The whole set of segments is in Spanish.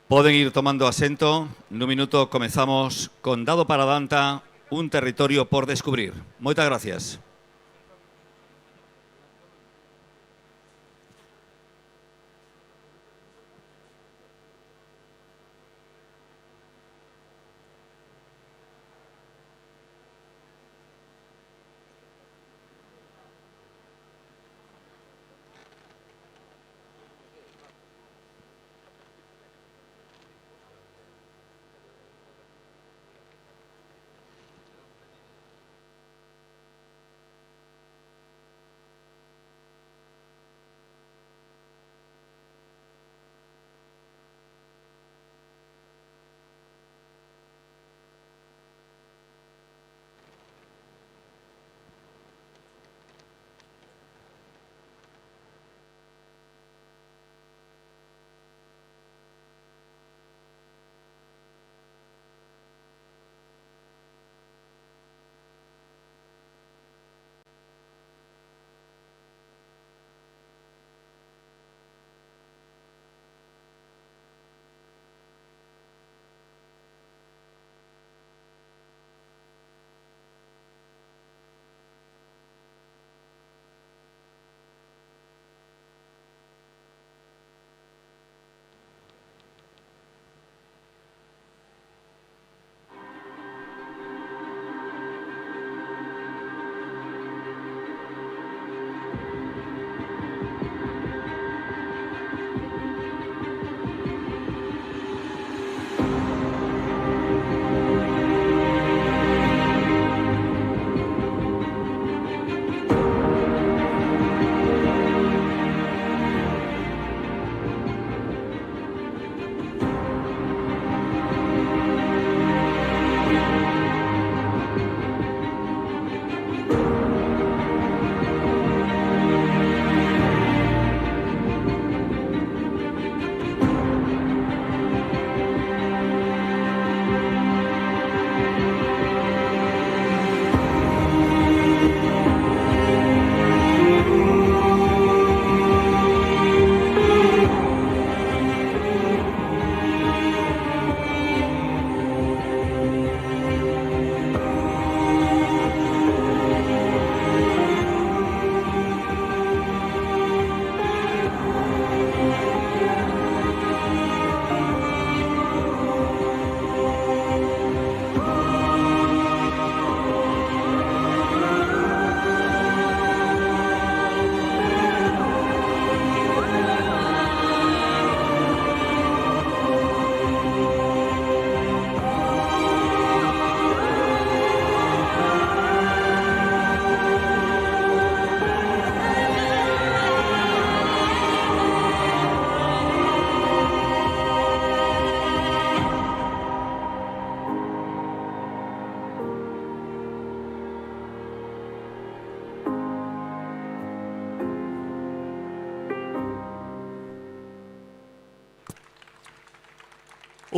Poden ir tomando asento. Nun minuto comezamos con Dado para Danta, un territorio por descubrir. Moitas gracias.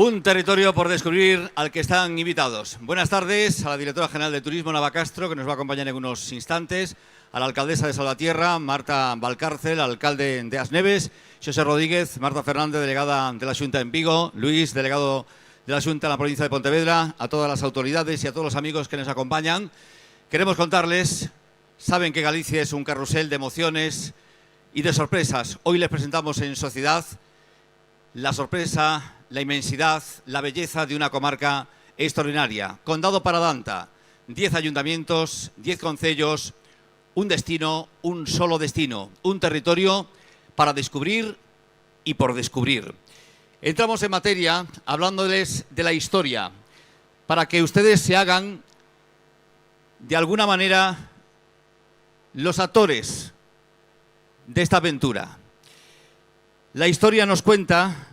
Un territorio por descubrir al que están invitados. Buenas tardes a la directora general de Turismo, Nava Castro, que nos va a acompañar en unos instantes, a la alcaldesa de Salvatierra, Marta Valcárcel, al alcalde de As Neves, Xosé Rodríguez, Marta Fernández, delegada de la Xunta en Vigo, Luis, delegado de la Xunta en la provincia de Pontevedra, a todas las autoridades y a todos los amigos que nos acompañan. Queremos contarles, saben que Galicia es un carrusel de emociones y de sorpresas. Hoy les presentamos en sociedad la sorpresa, la inmensidad, la belleza de una comarca extraordinaria. Condado para Danta, 10 ayuntamientos, 10 concellos, un destino, un solo destino, un territorio para descubrir y por descubrir. Entramos en materia hablándoles de la historia, para que ustedes se hagan, de alguna manera, los actores de esta aventura. La historia nos cuenta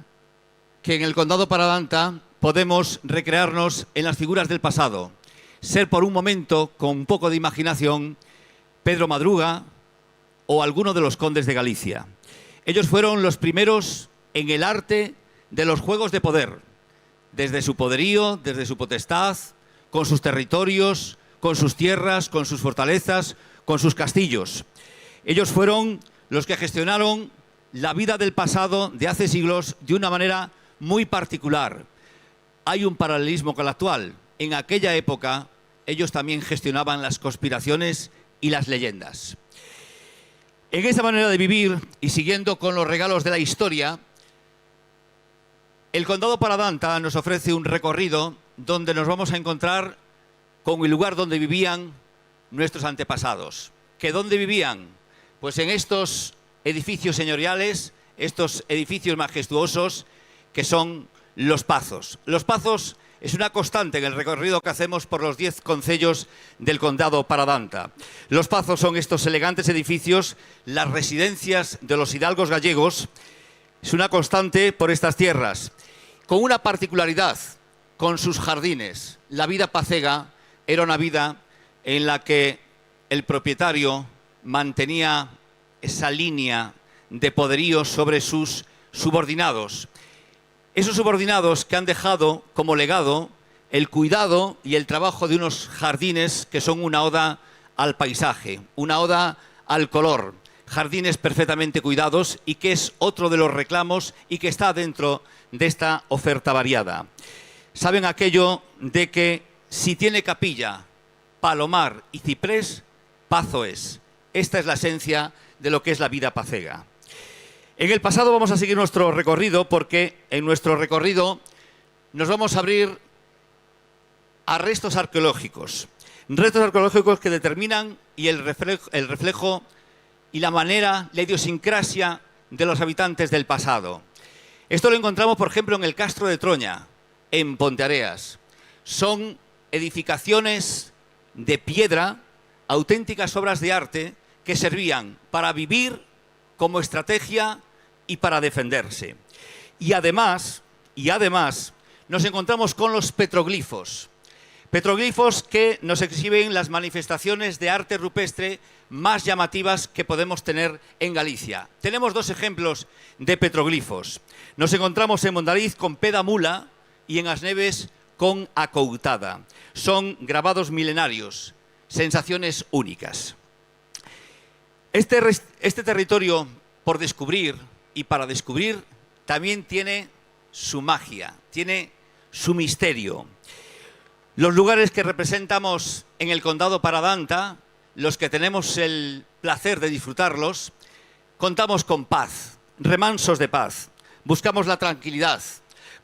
que en el Condado para Danta podemos recrearnos en las figuras del pasado, ser por un momento, con un poco de imaginación, Pedro Madruga o alguno de los condes de Galicia. Ellos fueron los primeros en el arte de los juegos de poder, desde su poderío, desde su potestad, con sus territorios, con sus tierras, con sus fortalezas, con sus castillos. Ellos fueron los que gestionaron la vida del pasado de hace siglos de una manera muy particular. Hay un paralelismo con el actual. En aquella época ellos también gestionaban las conspiraciones y las leyendas. En esa manera de vivir y siguiendo con los regalos de la historia, el Condado Paradanta nos ofrece un recorrido donde nos vamos a encontrar con el lugar donde vivían nuestros antepasados. ¿Que dónde vivían? Pues en estos edificios señoriales, estos edificios majestuosos que son los pazos. Los pazos es una constante en el recorrido que hacemos por los 10 concellos del Condado Paradanta. Los pazos son estos elegantes edificios, las residencias de los hidalgos gallegos. Es una constante por estas tierras, con una particularidad, con sus jardines. La vida pacega era una vida en la que el propietario mantenía esa línea de poderío sobre sus subordinados. Esos subordinados que han dejado como legado el cuidado y el trabajo de unos jardines que son una oda al paisaje, una oda al color. Jardines perfectamente cuidados y que es otro de los reclamos y que está dentro de esta oferta variada. Saben aquello de que si tiene capilla, palomar y ciprés, pazo es. Esta es la esencia de lo que es la vida pacega. En el pasado vamos a seguir nuestro recorrido porque en nuestro recorrido nos vamos a abrir a restos arqueológicos. Restos arqueológicos que determinan y el reflejo y la manera, la idiosincrasia de los habitantes del pasado. Esto lo encontramos, por ejemplo, en el Castro de Troña, en Ponteareas. Son edificaciones de piedra, auténticas obras de arte que servían para vivir como estrategia y para defenderse. Y además nos encontramos con los petroglifos. Petroglifos que nos exhiben las manifestaciones de arte rupestre más llamativas que podemos tener en Galicia. Tenemos dos ejemplos de petroglifos. Nos encontramos en Mondariz con Peda Mula y en Asneves con Acoutada. Son grabados milenarios, sensaciones únicas. Este territorio por descubrir y para descubrir también tiene su magia, tiene su misterio. Los lugares que representamos en el Condado Paradanta, los que tenemos el placer de disfrutarlos, contamos con paz, remansos de paz. Buscamos la tranquilidad,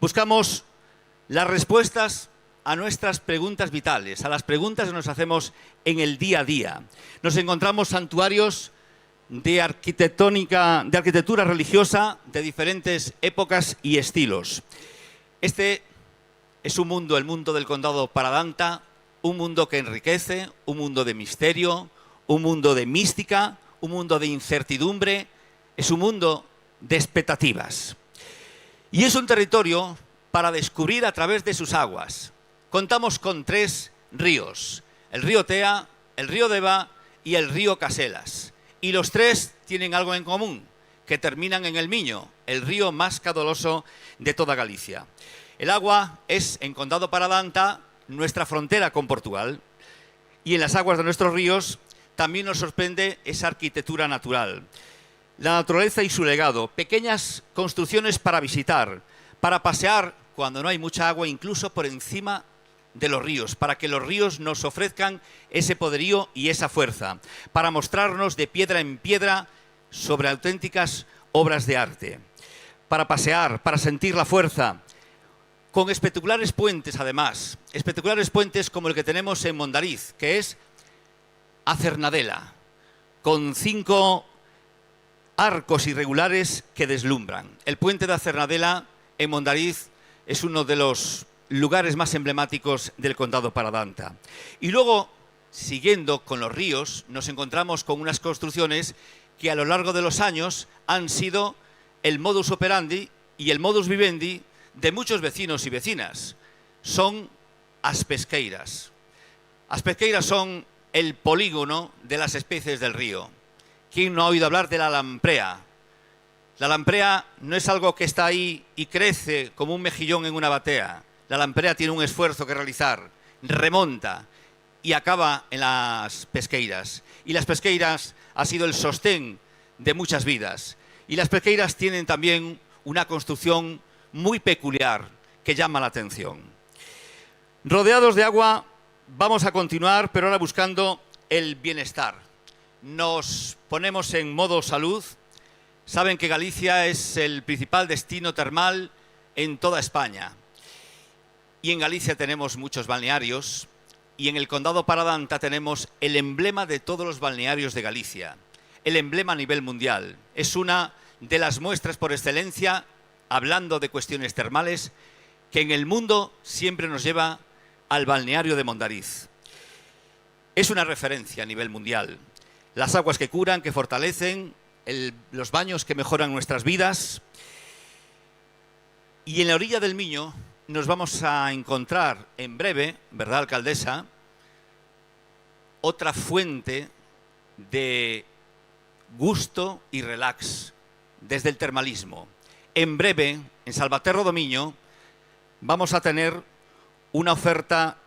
buscamos las respuestas a nuestras preguntas vitales, a las preguntas que nos hacemos en el día a día. Nos encontramos santuarios de arquitectura religiosa de diferentes épocas y estilos. Este es un mundo, el mundo del Condado Paradanta, un mundo que enriquece, un mundo de misterio, un mundo de mística, un mundo de incertidumbre, es un mundo de expectativas. Y es un territorio para descubrir a través de sus aguas. Contamos con 3 ríos, el río Tea, el río Deva y el río Caselas. Y los 3 tienen algo en común, que terminan en el Miño, el río más caudaloso de toda Galicia. El agua es, en Condado Paradanta, nuestra frontera con Portugal. Y en las aguas de nuestros ríos también nos sorprende esa arquitectura natural. La naturaleza y su legado, pequeñas construcciones para visitar, para pasear cuando no hay mucha agua, incluso por encima de los ríos, para que los ríos nos ofrezcan ese poderío y esa fuerza, para mostrarnos de piedra en piedra sobre auténticas obras de arte, para pasear, para sentir la fuerza, con espectaculares puentes además, espectaculares puentes como el que tenemos en Mondariz, que es Acernadela, con 5 arcos irregulares que deslumbran. El puente de Acernadela en Mondariz es uno de los lugares más emblemáticos del Condado Paradanta. Y luego, siguiendo con los ríos, nos encontramos con unas construcciones que a lo largo de los años han sido el modus operandi y el modus vivendi de muchos vecinos y vecinas. Son as pesqueiras. As pesqueiras son el polígono de las especies del río. ¿Quién no ha oído hablar de la lamprea? La lamprea no es algo que está ahí y crece como un mejillón en una batea. La lamprea tiene un esfuerzo que realizar, remonta y acaba en las pesqueiras. Y las pesqueiras ha sido el sostén de muchas vidas. Y las pesqueiras tienen también una construcción muy peculiar que llama la atención. Rodeados de agua, vamos a continuar, pero ahora buscando el bienestar. Nos ponemos en modo salud. Saben que Galicia es el principal destino termal en toda España. Y en Galicia tenemos muchos balnearios, y en el Condado Paradanta tenemos el emblema de todos los balnearios de Galicia, el emblema a nivel mundial. Es una de las muestras por excelencia, hablando de cuestiones termales, que en el mundo siempre nos lleva al balneario de Mondariz. Es una referencia a nivel mundial. Las aguas que curan, que fortalecen, los baños que mejoran nuestras vidas. Y en la orilla del Miño nos vamos a encontrar en breve, ¿verdad, alcaldesa?, otra fuente de gusto y relax desde el termalismo. En breve, en Salvaterra do Miño, vamos a tener una oferta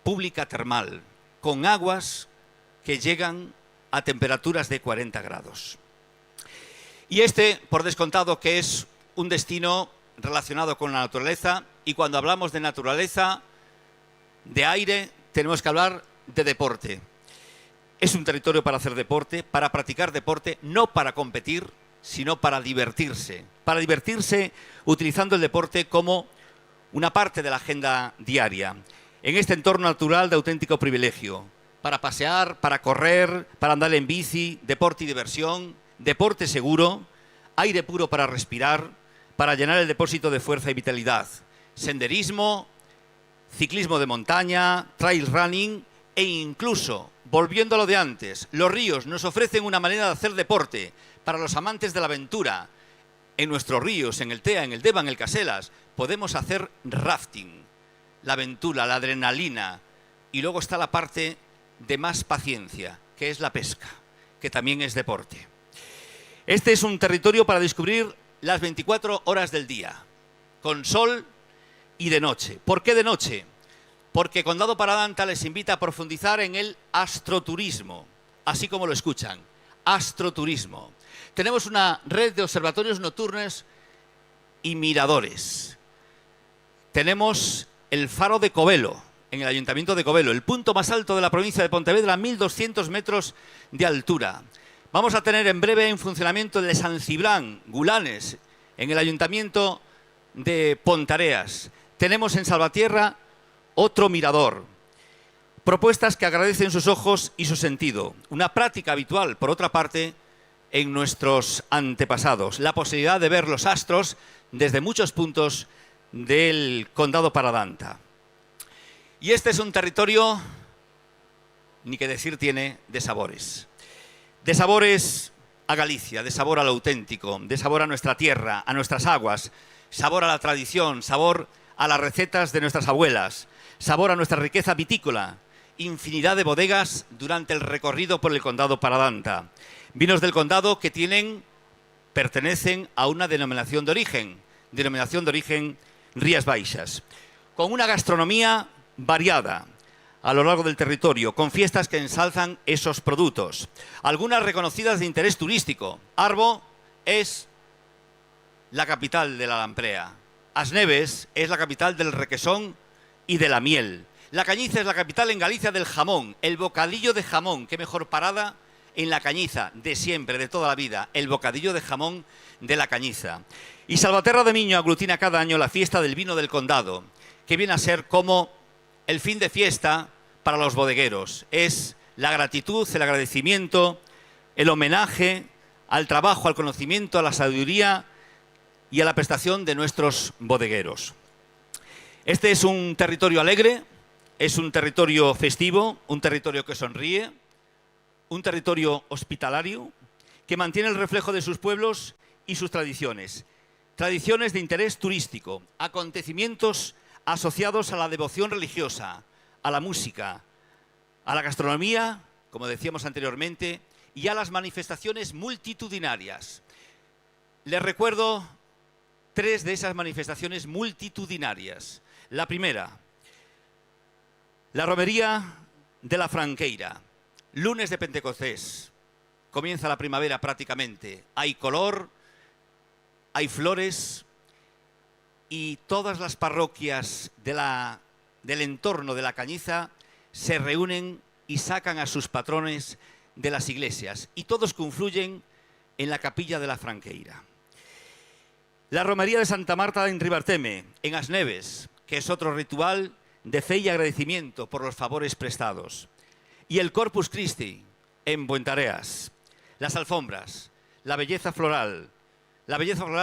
pública termal con aguas que llegan a temperaturas de 40 grados. Y por descontado, que es un destino relacionado con la naturaleza, y cuando hablamos de naturaleza, de aire, tenemos que hablar de deporte. Es un territorio para hacer deporte, para practicar deporte, no para competir, sino para divertirse utilizando el deporte como una parte de la agenda diaria. En este entorno natural de auténtico privilegio, para pasear, para correr, para andar en bici, deporte y diversión, deporte seguro, aire puro para respirar, para llenar el depósito de fuerza y vitalidad, senderismo, ciclismo de montaña, trail running e incluso, volviendo a lo de antes, los ríos nos ofrecen una manera de hacer deporte para los amantes de la aventura. En nuestros ríos, en el Tea, en el Deva, en el Caselas, podemos hacer rafting, la aventura, la adrenalina, y luego está la parte de más paciencia, que es la pesca, que también es deporte. Este es un territorio para descubrir las 24 horas del día, con sol y de noche. ¿Por qué de noche? Porque Condado Paradanta les invita a profundizar en el astroturismo, así como lo escuchan, astroturismo. Tenemos una red de observatorios nocturnos y miradores. Tenemos el Faro de Covelo, en el Ayuntamiento de Covelo, el punto más alto de la provincia de Pontevedra, 1.200 metros de altura. Vamos a tener en breve en funcionamiento el de San Cibrán, Gulanes, en el Ayuntamiento de Pontareas. Tenemos en Salvatierra otro mirador. Propuestas que agradecen sus ojos y su sentido. Una práctica habitual, por otra parte, en nuestros antepasados. La posibilidad de ver los astros desde muchos puntos del Condado Paradanta. Y este es un territorio, ni que decir tiene, de sabores. De sabores a Galicia, de sabor al auténtico, de sabor a nuestra tierra, a nuestras aguas, sabor a la tradición, sabor a las recetas de nuestras abuelas, sabor a nuestra riqueza vitícola, infinidad de bodegas durante el recorrido por el Condado Paradanta. Vinos del condado que pertenecen a una denominación de origen Rías Baixas, con una gastronomía variada a lo largo del territorio, con fiestas que ensalzan esos productos, algunas reconocidas de interés turístico. Arbo es la capital de la lamprea, Asneves es la capital del requesón y de la miel, La Cañiza es la capital en Galicia del jamón, el bocadillo de jamón, qué mejor parada en La Cañiza, de siempre, de toda la vida, el bocadillo de jamón de La Cañiza. Y Salvaterra do Miño aglutina cada año la fiesta del vino del condado, que viene a ser como el fin de fiesta para los bodegueros. Es la gratitud, el agradecimiento, el homenaje al trabajo, al conocimiento, a la sabiduría y a la prestación de nuestros bodegueros. Este es un territorio alegre, es un territorio festivo, un territorio que sonríe, un territorio hospitalario que mantiene el reflejo de sus pueblos y sus tradiciones. Tradiciones de interés turístico, acontecimientos asociados a la devoción religiosa, a la música, a la gastronomía, como decíamos anteriormente, y a las manifestaciones multitudinarias. Les recuerdo 3 de esas manifestaciones multitudinarias. La primera, la romería de la Franqueira, lunes de Pentecostés. Comienza la primavera prácticamente. Hay color, hay flores y todas las parroquias del entorno de La Cañiza se reúnen y sacan a sus patrones de las iglesias y todos confluyen en la capilla de la Franqueira. La romería de Santa Marta en Ribarteme, en Asneves, que es otro ritual de fe y agradecimiento por los favores prestados. Y el Corpus Christi en Buentareas. Las alfombras, la belleza floral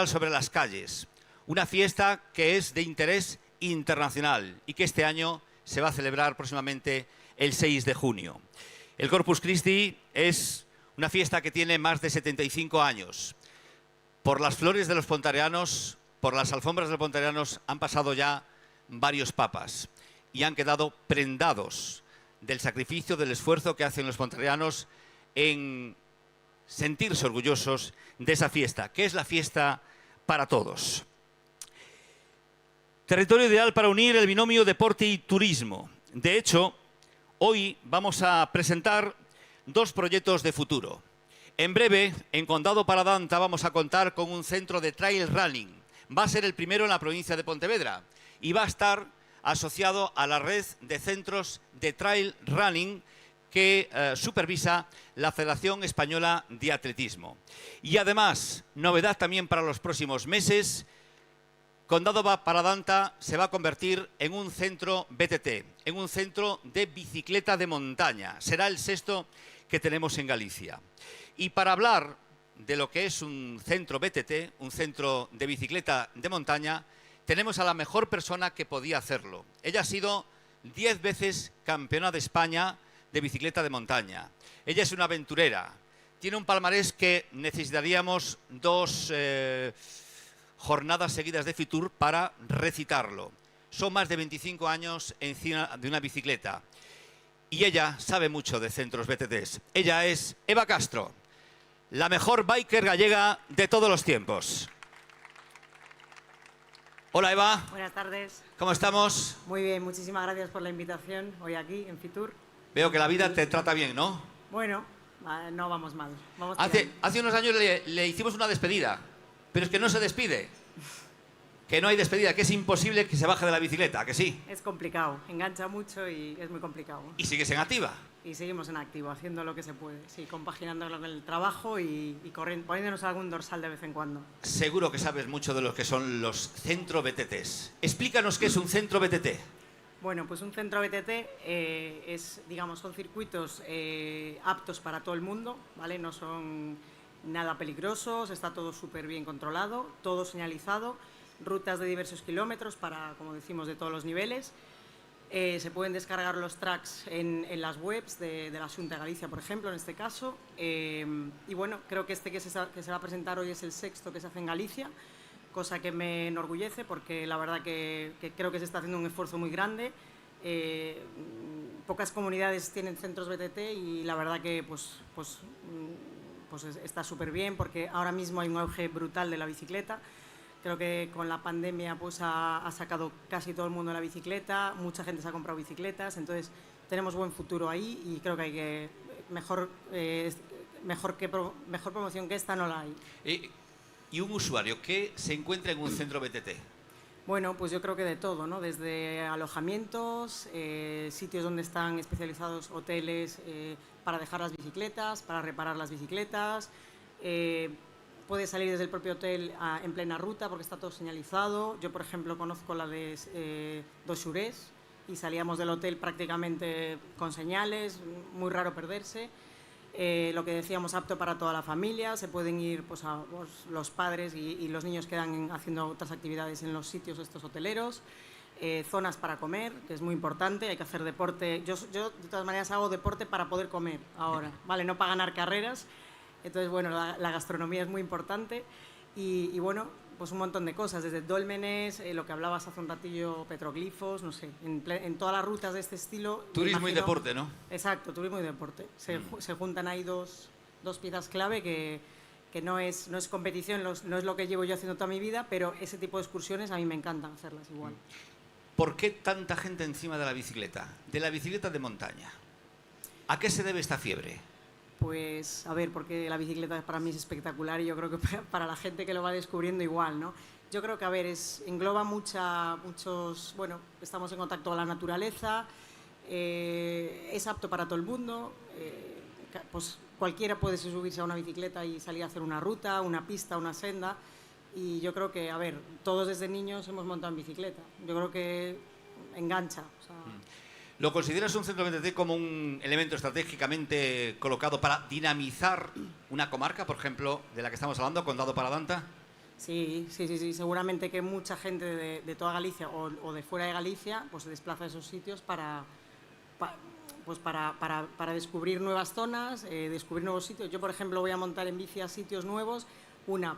sobre las calles. Una fiesta que es de interés internacional y que este año se va a celebrar próximamente el 6 de junio. El Corpus Christi es una fiesta que tiene más de 75 años. Por las flores de los pontareanos, por las alfombras de los pontareanos han pasado ya varios papas y han quedado prendados del sacrificio, del esfuerzo que hacen los pontareanos en sentirse orgullosos de esa fiesta, que es la fiesta para todos. Territorio ideal para unir el binomio deporte y turismo. De hecho, hoy vamos a presentar dos proyectos de futuro. En breve, en Condado Paladanta, vamos a contar con un centro de trail running. Va a ser el primero en la provincia de Pontevedra y va a estar asociado a la red de centros de trail running que supervisa la Federación Española de Atletismo. Y además, novedad también para los próximos meses, Condado Paladanta se va a convertir en un centro BTT, en un centro de bicicleta de montaña. Será el sexto que tenemos en Galicia. Y para hablar de lo que es un centro BTT, un centro de bicicleta de montaña, tenemos a la mejor persona que podía hacerlo. Ella ha sido 10 veces campeona de España de bicicleta de montaña. Ella es una aventurera. Tiene un palmarés que necesitaríamos dos jornadas seguidas de Fitur para recitarlo. Son más de 25 años encima de una bicicleta. Y ella sabe mucho de centros BTTs. Ella es Eva Castro, la mejor biker gallega de todos los tiempos. Hola Eva. Buenas tardes. ¿Cómo estamos? Muy bien, muchísimas gracias por la invitación hoy aquí en Fitur. Veo que la vida te trata bien, ¿no? Bueno, no vamos mal. Hace unos años le hicimos una despedida, pero es que no se despide. Que no hay despedida, que es imposible que se baje de la bicicleta, que sí. Es complicado, engancha mucho y es muy complicado. ¿Y sigues en activa? Y seguimos en activo, haciendo lo que se puede, sí, compaginándolo con el trabajo y corriendo, poniéndonos algún dorsal de vez en cuando. Seguro que sabes mucho de lo que son los centro BTTs. Explícanos qué es un centro BTT. Bueno, pues un centro BTT son circuitos aptos para todo el mundo, ¿vale? No son nada peligrosos, está todo súper bien controlado, todo señalizado. Rutas de diversos kilómetros para, como decimos, de todos los niveles. Se pueden descargar los tracks en las webs de la Xunta de Galicia, por ejemplo, en este caso. Y bueno, creo que que se va a presentar hoy es el sexto que se hace en Galicia, cosa que me enorgullece porque la verdad que creo que se está haciendo un esfuerzo muy grande. Pocas comunidades tienen centros BTT y la verdad que pues está súper bien porque ahora mismo hay un auge brutal de la bicicleta. Creo que con la pandemia pues ha sacado casi todo el mundo la bicicleta, mucha gente se ha comprado bicicletas, entonces tenemos buen futuro ahí y creo que hay que mejor promoción que esta no la hay. ¿Y un usuario que se encuentra en un centro BTT? Bueno, pues yo creo que de todo, ¿no? Desde alojamientos, sitios donde están especializados hoteles para dejar las bicicletas, para reparar las bicicletas. Puede salir desde el propio hotel en plena ruta porque está todo señalizado. Yo, por ejemplo, conozco la de Dos Xurés y salíamos del hotel prácticamente con señales, muy raro perderse. Lo que decíamos, apto para toda la familia, se pueden ir pues, los padres y los niños quedan haciendo otras actividades en los sitios estos hoteleros. Zonas para comer, que es muy importante, hay que hacer deporte. Yo de todas maneras hago deporte para poder comer ahora, ¿vale? No para ganar carreras. Entonces, bueno, la gastronomía es muy importante y bueno, pues un montón de cosas, desde dólmenes, lo que hablabas hace un ratillo, petroglifos, no sé, en todas las rutas de este estilo. Turismo y deporte, ¿no? Exacto, turismo y deporte. Se juntan ahí dos piezas clave que no es competición, no es lo que llevo yo haciendo toda mi vida, pero ese tipo de excursiones a mí me encantan hacerlas igual. ¿Por qué tanta gente encima de la bicicleta de montaña? ¿A qué se debe esta fiebre? Pues, a ver, porque la bicicleta para mí es espectacular y yo creo que para la gente que lo va descubriendo igual, ¿no? Yo creo que, a ver, engloba muchos, bueno, estamos en contacto con la naturaleza, es apto para todo el mundo, pues cualquiera puede subirse a una bicicleta y salir a hacer una ruta, una pista, una senda, y yo creo que, a ver, todos desde niños hemos montado en bicicleta, yo creo que engancha. O sea, ¿Lo consideras un centro BTT como un elemento estratégicamente colocado para dinamizar una comarca, por ejemplo, de la que estamos hablando, Condado Paradanta? Sí, seguramente que mucha gente de toda Galicia o de fuera de Galicia pues se desplaza a esos sitios para descubrir nuevas zonas, descubrir nuevos sitios. Yo, por ejemplo, voy a montar en bici a sitios nuevos, una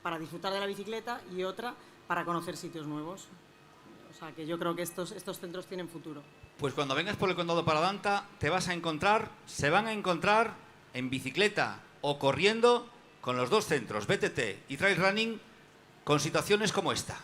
para disfrutar de la bicicleta y otra para conocer sitios nuevos. O sea, que yo creo que estos centros tienen futuro. Pues cuando vengas por el Condado Paradanta se van a encontrar en bicicleta o corriendo con los dos centros, BTT y Trail Running, con situaciones como esta.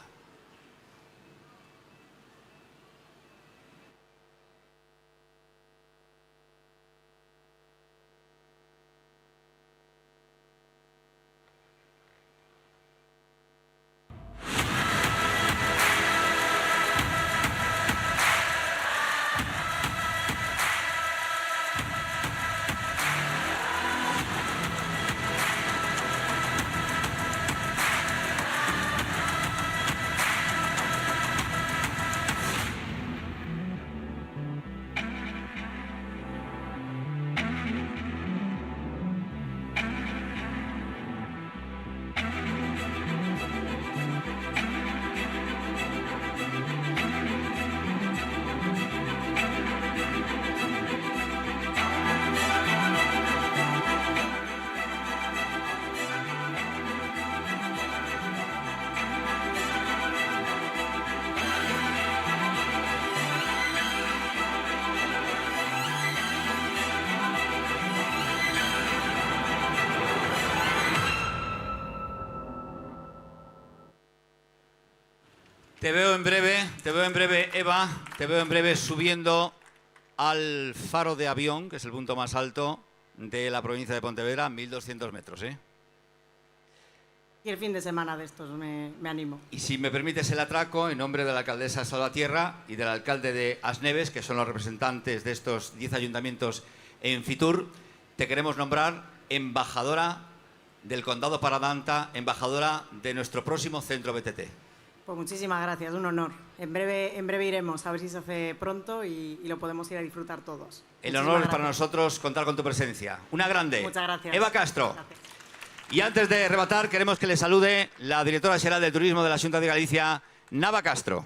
Te veo en breve, Eva, te veo en breve subiendo al faro de Avión, que es el punto más alto de la provincia de Pontevedra, 1.200 metros, ¿eh? Y el fin de semana de estos me animo. Y si me permites el atraco, en nombre de la alcaldesa de Salvatierra y del alcalde de Asneves, que son los representantes de estos 10 ayuntamientos en Fitur, te queremos nombrar embajadora del Condado Paradanta, embajadora de nuestro próximo centro BTT. Pues muchísimas gracias, un honor. En breve iremos, a ver si se hace pronto y lo podemos ir a disfrutar todos. El honor es para nosotros contar con tu presencia. Una grande. Muchas gracias. Eva Castro. Gracias. Y antes de rematar, queremos que le salude la directora xeral de Turismo de la Xunta de Galicia, Nava Castro.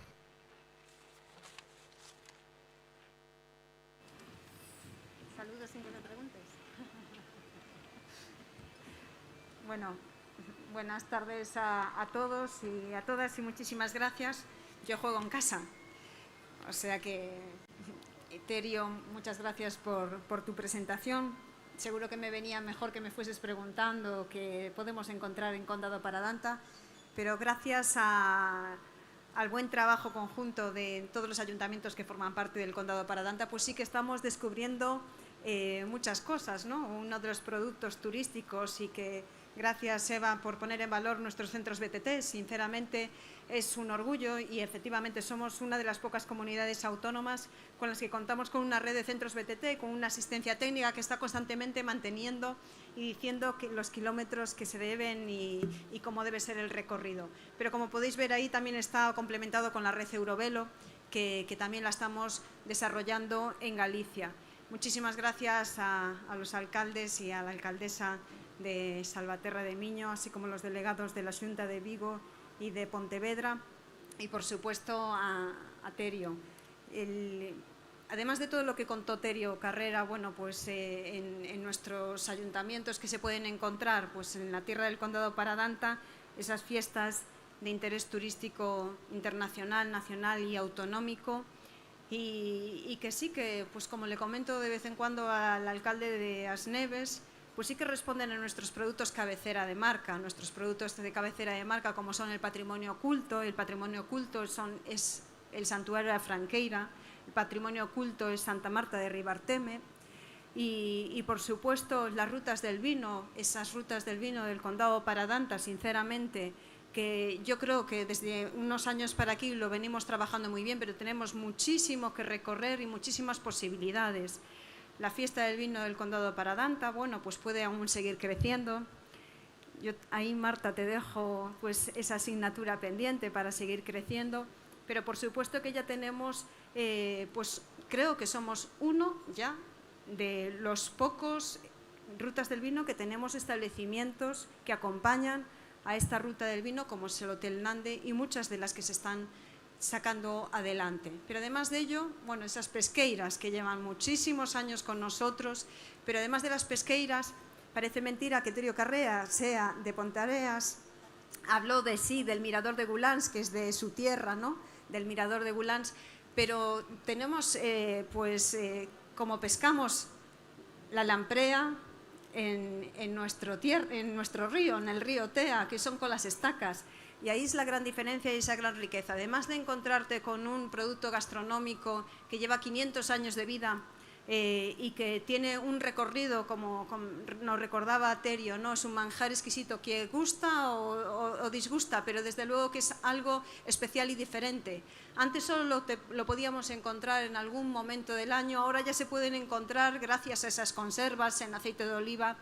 Saludos sin que me preguntes. Bueno, buenas tardes a todos y a todas y muchísimas gracias. Yo juego en casa, o sea que, Terio, muchas gracias por tu presentación. Seguro que me venía mejor que me fueses preguntando qué podemos encontrar en Condado Paradanta, pero gracias al buen trabajo conjunto de todos los ayuntamientos que forman parte del Condado Paradanta, pues sí que estamos descubriendo muchas cosas, ¿no? Uno de los productos turísticos y que gracias, Eva, por poner en valor nuestros centros BTT. Sinceramente, es un orgullo y efectivamente somos una de las pocas comunidades autónomas con las que contamos con una red de centros BTT, con una asistencia técnica que está constantemente manteniendo y diciendo que los kilómetros que se deben y cómo debe ser el recorrido. Pero como podéis ver ahí, también está complementado con la red Eurovelo, que también la estamos desarrollando en Galicia. Muchísimas gracias a los alcaldes y a la alcaldesa de Salvaterra de Miño, así como los delegados de la Xunta de Vigo y de Pontevedra, y por supuesto a Terio. Además de todo lo que contó Terio Carrera, bueno, pues en nuestros ayuntamientos que se pueden encontrar, pues en la tierra del Condado Paradanta, esas fiestas de interés turístico internacional, nacional y autonómico, y que sí que, pues como le comento de vez en cuando al alcalde de Asneves, pues sí que responden a nuestros productos cabecera de marca, nuestros productos de cabecera de marca como son el patrimonio oculto. El patrimonio oculto es el santuario de Franqueira, el patrimonio oculto es Santa Marta de Ribarteme y por supuesto las rutas del vino, esas rutas del vino del Condado Paradanta, sinceramente que yo creo que desde unos años para aquí lo venimos trabajando muy bien, pero tenemos muchísimo que recorrer y muchísimas posibilidades. La fiesta del vino del Condado de Paradanta, bueno, pues puede aún seguir creciendo. Yo ahí, Marta, te dejo pues esa asignatura pendiente para seguir creciendo, pero por supuesto que ya tenemos, pues creo que somos uno ya de los pocos rutas del vino que tenemos establecimientos que acompañan a esta ruta del vino, como es el Hotel Nande y muchas de las que se están sacando adelante. Pero además de ello, bueno, esas pesqueiras que llevan muchísimos años con nosotros, pero además de las pesqueiras, parece mentira que Terio Carrea sea de Ponteareas, habló de sí, del Mirador de Gulans, que es de su tierra, ¿no? Del Mirador de Gulans, pero tenemos, como pescamos la lamprea en nuestro río, en el río Tea, que son con las estacas. Y ahí es la gran diferencia y esa gran riqueza. Además de encontrarte con un producto gastronómico que lleva 500 años de vida y que tiene un recorrido, como nos recordaba Terio, ¿no? Es un manjar exquisito que gusta o disgusta, pero desde luego que es algo especial y diferente. Antes solo lo podíamos encontrar en algún momento del año, ahora ya se pueden encontrar, gracias a esas conservas en aceite de oliva,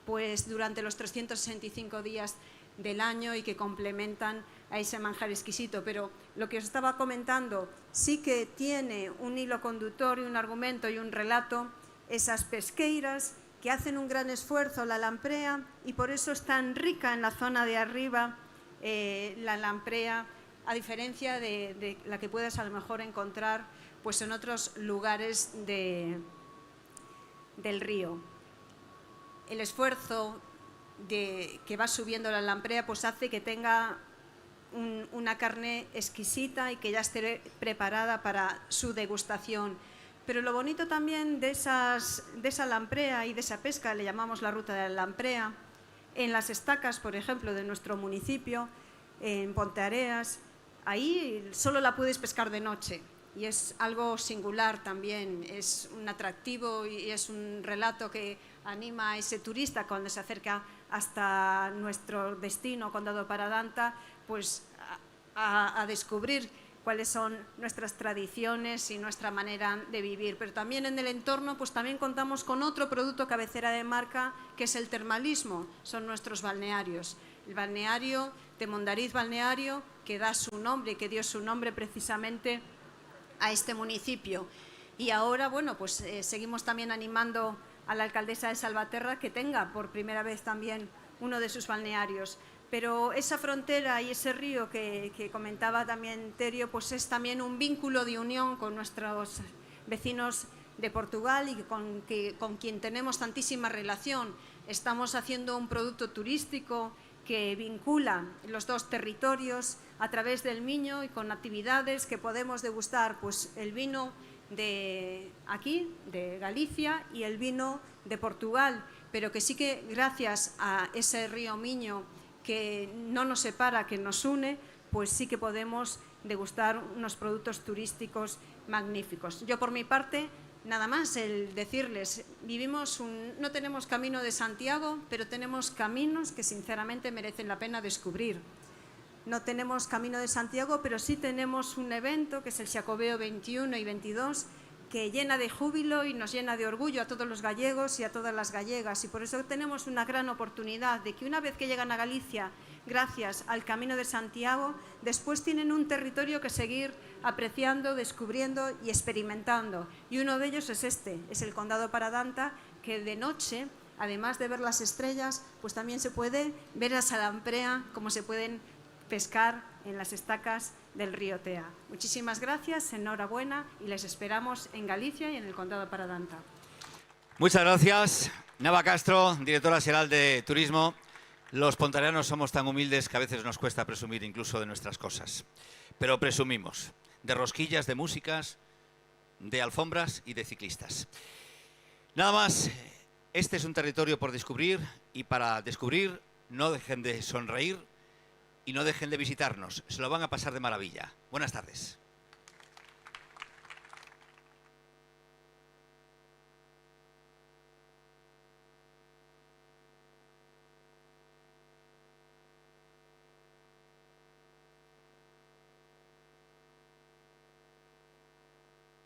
pues durante los 365 días del año y que complementan a ese manjar exquisito. Pero lo que os estaba comentando sí que tiene un hilo conductor y un argumento y un relato, esas pesqueiras que hacen un gran esfuerzo la lamprea y por eso es tan rica en la zona de arriba la lamprea, a diferencia de la que puedes a lo mejor encontrar pues en otros lugares del río. El esfuerzo que va subiendo la lamprea pues hace que tenga una carne exquisita y que ya esté preparada para su degustación. Pero lo bonito también de esa lamprea y de esa pesca, le llamamos la ruta de la lamprea, en las estacas, por ejemplo, de nuestro municipio, en Ponteareas, ahí solo la puedes pescar de noche. Y es algo singular también, es un atractivo y es un relato que anima a ese turista cuando se acerca hasta nuestro destino, Condado de Paradanta, pues a descubrir cuáles son nuestras tradiciones y nuestra manera de vivir. Pero también en el entorno, pues también contamos con otro producto cabecera de marca, que es el termalismo, son nuestros balnearios. El balneario de Mondariz Balneario, que da su nombre, que dio su nombre precisamente a este municipio. Y ahora, bueno, pues seguimos también animando a la alcaldesa de Salvaterra que tenga por primera vez también uno de sus balnearios. Pero esa frontera y ese río que comentaba también Terio, pues es también un vínculo de unión con nuestros vecinos de Portugal y con quien tenemos tantísima relación. Estamos haciendo un producto turístico que vincula los dos territorios a través del Miño y con actividades que podemos degustar, pues el vino de aquí, de Galicia, y el vino de Portugal, pero que sí que gracias a ese río Miño que no nos separa, que nos une, pues sí que podemos degustar unos productos turísticos magníficos. Yo por mi parte, nada más el decirles, no tenemos camino de Santiago, pero tenemos caminos que sinceramente merecen la pena descubrir. No tenemos camino de Santiago, pero sí tenemos un evento que es el Xacobeo 21 y 22, que llena de júbilo y nos llena de orgullo a todos los gallegos y a todas las gallegas. Y por eso tenemos una gran oportunidad de que una vez que llegan a Galicia, gracias al Camino de Santiago, después tienen un territorio que seguir apreciando, descubriendo y experimentando. Y uno de ellos es es el Condado de Paradanta, que de noche, además de ver las estrellas, pues también se puede ver a Salamprea, como se pueden pescar en las estacas del río Tea. Muchísimas gracias, enhorabuena y les esperamos en Galicia y en el Condado de Paradanta. Muchas gracias. Nava Castro, directora general de Turismo. Los pontareanos somos tan humildes que a veces nos cuesta presumir incluso de nuestras cosas. Pero presumimos de rosquillas, de músicas, de alfombras y de ciclistas. Nada más, este es un territorio por descubrir y para descubrir no dejen de sonreír y no dejen de visitarnos, se lo van a pasar de maravilla. Buenas tardes.